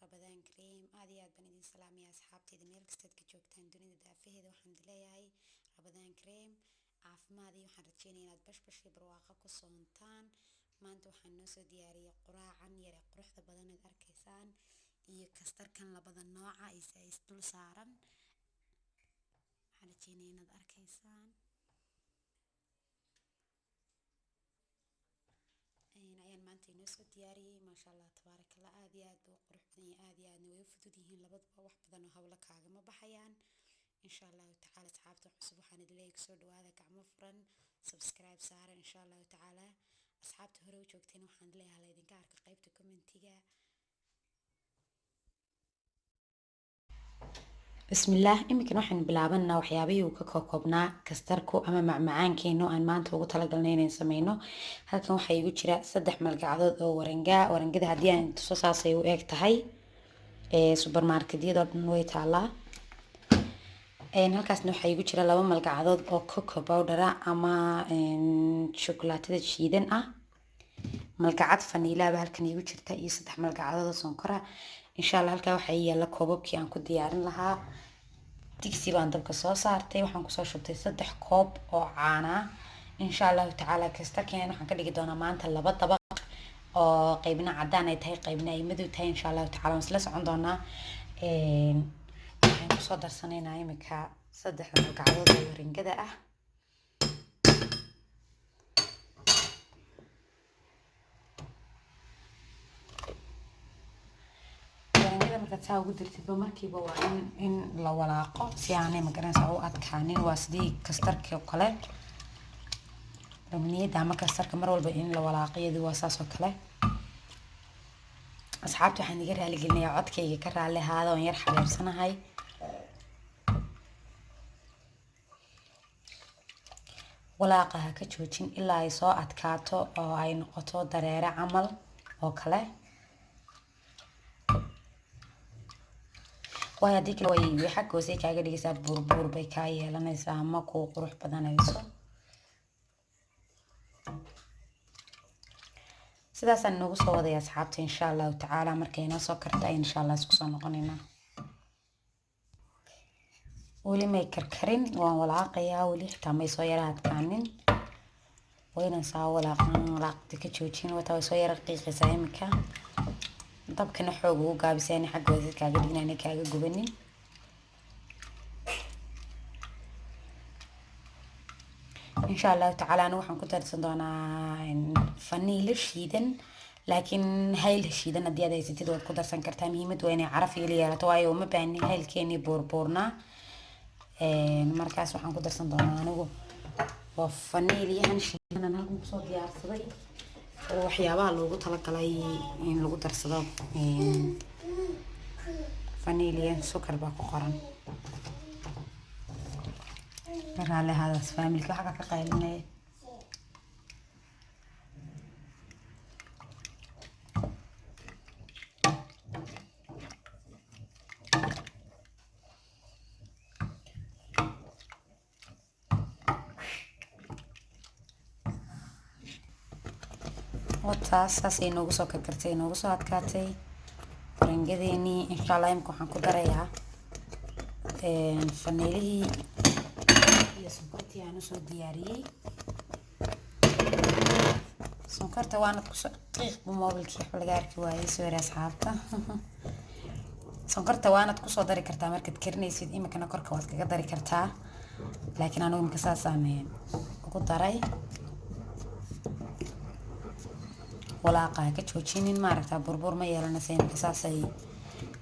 رمضان كريم aad iyo aad baan idin salaamaya asxaabtayda meel kastaad ka joogtaan dunida daafaheeda waxaan idin leeyahay Ramadan Kareem caafimaad iyo waxaan rajeynayaa inaad bashbash iyo barwaaqo ku soontaan maanta waxaan noo soo diyaariyay quraacan yar ee quruxda badan aad arkaysaan iyo kastarkan labada nooca is dul saaran waxaan rajeynayaa inaad arkaysaan ayaan maanta inoo soo diyaariyay maasha Allah tabarakallah aad iyo aad buu qurux badan yahay aad iyo aadna way u fudud yihiin labadaba wax badan oo hawla kaagama baxayaan insha Allah ta'ala asxaabta cusub waxaan idin leeyahay soo dhawaada gacmo furan subscribe saara insha Allah ta'ala asxaabta hore u joogteen waxaan leeyahay idinka arka qaybta commentiga bismillah imika waxaan bilaabanaa waxyaabihii uu ka koobnaa kastarku ama macmacaankeenu aan maanta ugu talagalnay inaan sameeyno halkan waxa igu jira 3 malgacdood oo warangada hadii aan tuso saasay u eg tahay supermarketyada dhan way taalaa halkaasna waxa igu jira 2 malgacdood oo cocoa powder ama shukulaatada shiidan ah malgacad vanilla halkan igu jirta iyo 3 malgacdood oo sonkor ah insha Allah halka waxa yaala koobabkii aan ku diyaarin lahaa digsi baan dabka soo saartay waxaan ku soo shubtay 3 koob oo caana insha Allah ta'ala kastarkeen waxaan ka dhigi doonaa maanta 2 dabaq oo qaybna cadaan ay tahay qaybna ay madow tahay insha Allah ta'ala waan isla socon doonaa waxaan ku soo darsanaynaa imika 3 malgacdood oo waringada ah marka ugu dirtidba markiiba waa in la walaaqo si aanay magaranaysa u adkaanin waa sidii kastarka kale ramniyada ama kastarka mar walba in la walaaqiyadu waa saas oo kale asxaabta waxaan iga raali gelinayaa codkayga ka raali ahaada oo yar xabeebsanahay walaaqaha ka joojin ilaa ay soo adkaato oo ay noqoto dareere camal oo kale way hadii kale way xaq hoose kaaga dhigaysaa burbur bay ka yeelanaysaa ama ku qurux badanayso sidaas aan nagu soo waday asxaabta insha Allah ta'ala markayna soo karta insha Allah isku soo noqonayna wali may karkarin waan walaaqayaa wali xitaa may soo yara adkaanin wayna saa walaaqda ka joojin wata way soo yara qiiqaysaa imika dabkana xoog ugu gaabisay xaqooda kaaga dhignaan kaaga gubanin insha Allah ta'ala waxaan ku darsan doonaa vanilla shiidan laakiin hayl shiidan hadii aad haysatid waad ku darsan kartaa muhiimad waa inay caraf yeelato waayo uma baahni haylkeeni boorboorna markaas waxaan ku darsan doonaa anigu waa vanilla shiidan halkan ku soo diyaarsaday waxyaabaha loogu talagalay in lagu darsado vanilla sukar baa ku qoran raale hadaas familka waxa ka qaylinay taas inoogu soo karkartay inoogu soo adkaatay warangadeeni insha Allah imka waxaan ku darayaa vanillihii iyo sonkortii aan soo diyaariyay sonkorta waana ku soo qiiq mobilkii laga arki waayay soo yar asxaabta sonkorta waana ku soo dari kartaa markaad karinaysid imikana korka waad kaga dari kartaa laakiin anigu imka saasaan ugu daray walaaqaha ka joojinin maaragta burbur ma yeelanaysa imika saasay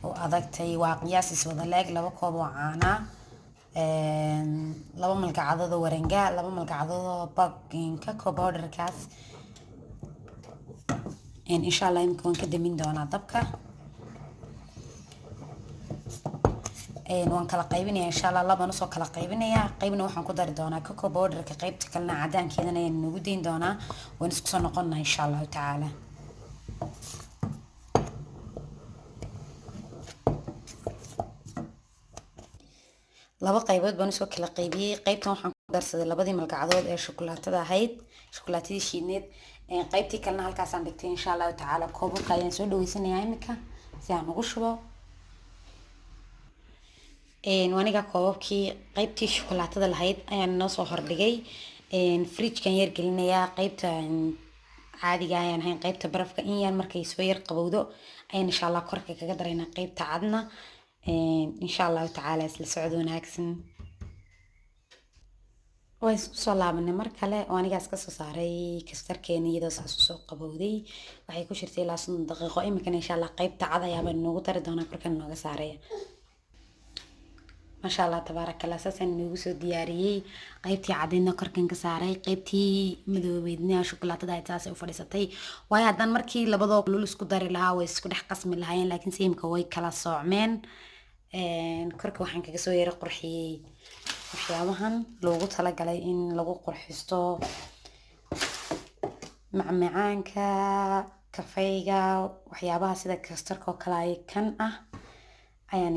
u adagtay waa qiyaas wada leeg 2 koob oo caana 2 malgacdood oo waranga 2 malgacdood oo cocoa powder kaas insha Allah imika waan ka damin doonaa dabka waan kala qaybinayaa insha Allah labana soo kala qaybinayaa qaybna waxaan ku dari doonaa cocoa powder ka qaybta kalena cadaankeedana ayaan nagu deyn doonaa waan isku soo noqonnaa insha Allah ta'ala laba qaybood baan soo kala qaybiyay qaybtan waxaan ku darsaday labadii malgacdood ee shukulaatada ahayd shukulaatadii shiidneed qaybtii kalena halkaas aan dhigtay insha Allah ta'ala koobka ayaan soo dhaweysanayaa imika si aan ugu shubo. Waniga koobabkii qaybtii shukulaatada lahayd ayaan inoo soo hordhigay. Fridge-kan yar gelinayaa qaybta caadiga ayaan hayn qaybta barafka in yaan markay soo yar qabowdo ayaan insha allah korka kaga daraynaa qaybta cadna. Insha allahu tacaala isla socod wanaagsan. waan isku soo laabanay mar kale oo anigaas ka soo saaray kastarkeena iyadoo saas usoo qabowday. waxay ku jirtay ilaa 30 daqiiqo. iminkana insha allah qaybta cad ayaabaan inoogu dari doonaa korkan inooga saaraya. maasha allah tabaaraka allah saasaan inoogu soo diyaariyey. qaybtii caddeedna korkan ka saaray, qaybtii madoobeydna shukulaatada ay saasay u fadhiisatay. waayo haddaan markii labadoo lul isku dari lahaa way isku dhex qasmi lahaayeen, laakiin siimka way kala soocmeen. korka waxaan kaga soo yara qurxiyey waxyaabahan loogu talagalay in lagu qurxisto macmacaanka, kafeyga, waxyaabaha sida kastarka oo kale ay kan ah ayaan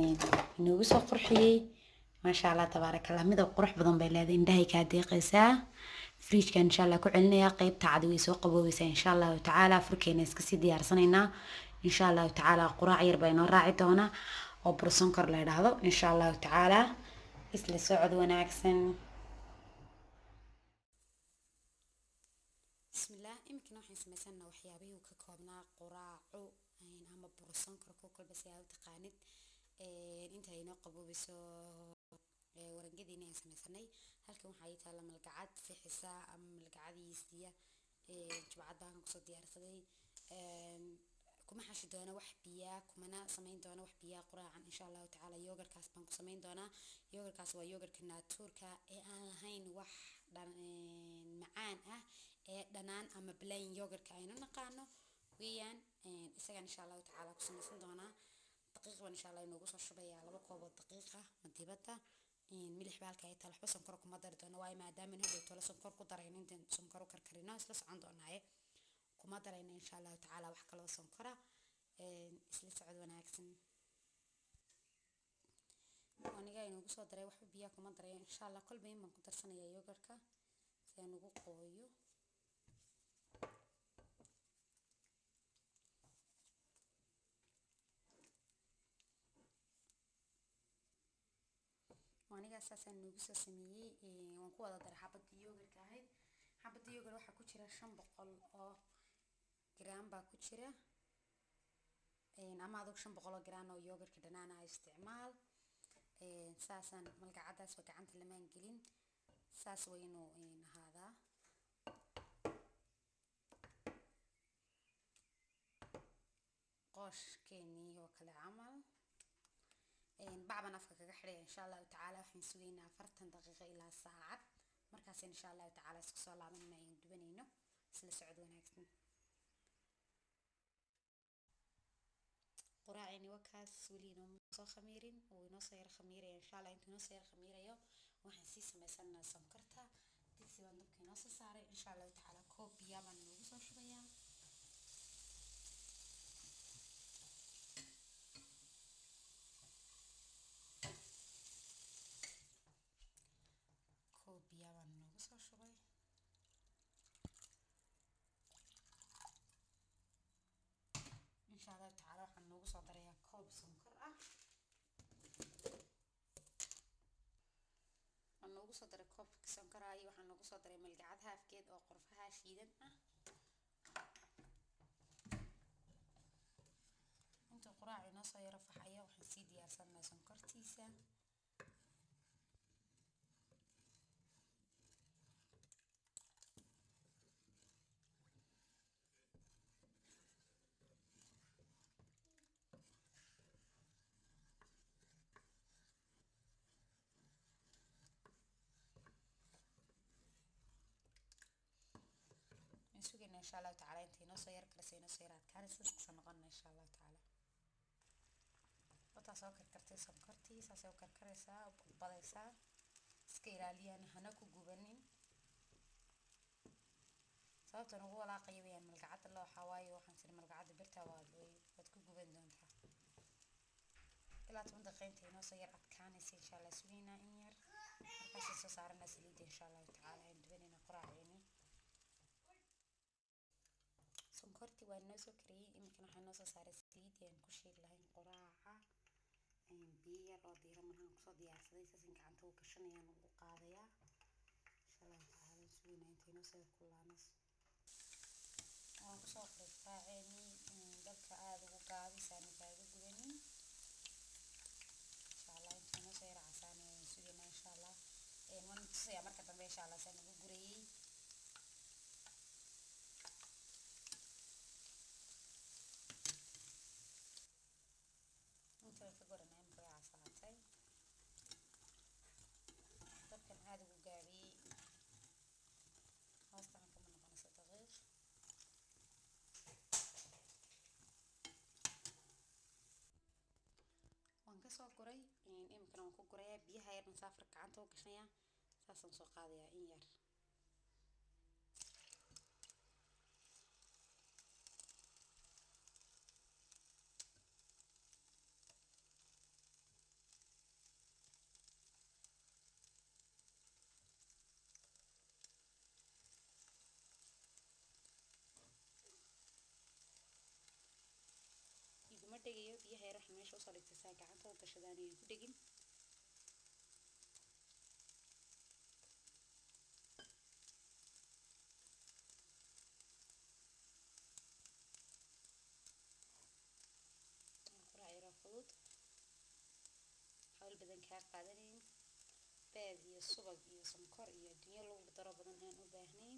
inoogu soo qurxiyey. maasha allah tabaaraka allah, midab qurux badan bay leedahay, indhahay kaa deeqaysaa. fridge-kan insha allah ku celinayaa, qaybta cad way soo qaboobaysaa insha allahu tacaala. furkeena iska sii diyaarsanaynaa insha allahu tacaala. quraac yar baa inoo raaci doona oo bursonkor la yidhaahdo insha allahu tacaala. isla socod wanaagsan. bismillaah. iminkana waxaan samaysanaa waxyaabihii ka koobnaa quraaco ama bursonkor ku kolba si aad u taqaanid. inta inoo qaboobayso warangadiina aan samaysanay. halkan waxaa ii taala malgacad fixisa ama malgacad yiistiya. jibcadaan kusoo diyaarsaday. kuma xashi doona wax biyaa, kumana samayn doona wax biyaa quraacan insha allahu tacaala. yoogarkaas baan ku samayn doonaa. yoogarkaas waa yoogarka naatuurka ee aan lahayn wax macaan ah, ee dhanaan ama plain yoogarka aynu naqaano weeyaan. isagaan insha allahu tacaala ku samaysan doonaa. daqiiq baan insha allah inoogu soo shubayaa 2 koob oo daqiiqa madibada. milix baalka ay tahay waxba sonkor kuma dari doono, waayo maadaama hadhow tolo sonkor ku darayno intaan sonkor u karkarino isla socon doonaaye kuma darayno insha allahu tacaala wax kaloo sonkora. isla socod wanaagsan. aniga inoogu soo daray waxba biyaa kuma darayo insha allah. kolba in baan ku darsanayaa yoogarka si aan ugu qooyo. aniga saasaan noogu soo sameeyey. waan ku wada daray xabadii yoogarka ahayd. xabadii yoogar waxaa ku jira 500 oo gram baa ku jira. ama adug 500 oo gram oo yoogarka dhanaana isticmaal. saasaan malgacadaas waa gacanta lamaan gelin. saas waa inuu ahaadaa. qooshkeenii oo kale camal. bacban afka kaga xidhaya insha allahu tacaala. waxaan sugaynaa 40 daqiiqo ilaa saacad. markaas insha allahu tacaala isku soo laabanayna ayaan dubanayno. isla socod wanaagsan. quraacayni wakaas weli inoo soo khamiirin oo inoo soo yar khamiiraya insha allah. intuu inoo soo yar khamiirayo waxaan sii samaysanaa sonkorta. digsi baan dabka inoo soo saaray insha allahu tacaala. koob biyaa baan inoogu soo shubayaa. insha allahu tacaala waxaan noogu soo darayaa koob sonkor ah. waxaan noogu soo daray koob sonkor ah iyo waxaan noogu soo daray malgacad haafkeed oo qorfaha shiidan ah. intuu quraac inoo soo yaro faxayo waxaan sii diyaarsanaa sonkortiisa. سوقنا إن شاء الله تعالى أنتي نصير كرسي نصيرات كان سكس نقلنا إن شاء الله تعالى. وتصور كرتي سكرتي ساسو كركرسا وبديسا سكيلالي أنا هناكو جوبنين sababta ugu walaaqayeen malgacad loo xawaayo waxaan sir malgacad birta waad ku guban doontaa ilaa 10 daqiiqo inoo soo yar adkaanaysa insha Allah suuqina in yar markaas soo saarana saliid insha Allah taala in dubanina quraacayni sonkorti waan noo soo kariyey iminkana waxaan noo soo saaray saliid aan ku shiil lahayn quraaca biyo yar oo diiran markaan kusoo diyaarsaday saasin gacanta u gashanayaan ugu qaadayaa insha allah tacaala sugayna intay noo soo kulaanas waan kusoo qirtaaceeni dabka aada ugu gaabisaan kaaga gudanin insha allah intay noo soo yar casaanayaan sugayna insha allah waan tusayaa marka dambe insha allah saan ugu gurayey inta way ka goranaa imika way casaatay dabkan aada ugu gaabiyey hoostaan kama noqonayso daqiiq waan kasoo guray imikana waan ku gurayaa biyaha yar masaafar gacanta u gashanayaa saasaan soo qaadayaa in yar iguma dhegayo biyaha yar waxaan meesha usoo dhigtay saa gacanta u gashadaan iyo ku dhegin quraac yaroo fudud hawl badan kaa qaadanayn baad iyo subag iyo sonkor iyo adduunyo lagu daro badan aan u baahnayn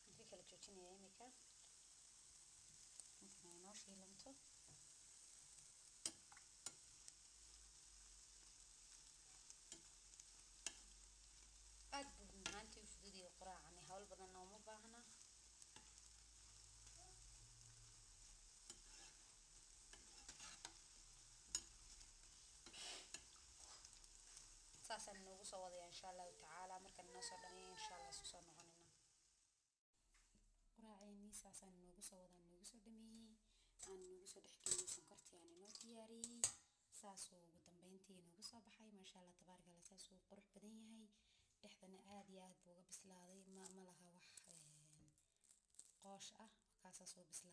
inta kala joojinaya imika intan ay noo shiilanto aad buu mahaantii u fudud iyo quraacani hawl badanna uma baahna saasaan noogu soo wadaya insha allahu tacaala markaan noo soo dhameeyo insha allah isku soo noqonina quraaceenii saasaan noogu soo wadaan noogu soo dhameeyey aan noogu soo dhexgeliyey sonkortii aan inoo diyaariyey saasuu ugu dambeyntii noogu soo baxay maasha allah tabaaraka allah saasuu qurux badan yahay dhexdana aada iyo aada buu uga bislaaday ma laha wax qoosh ah kaasaasuu bislaaday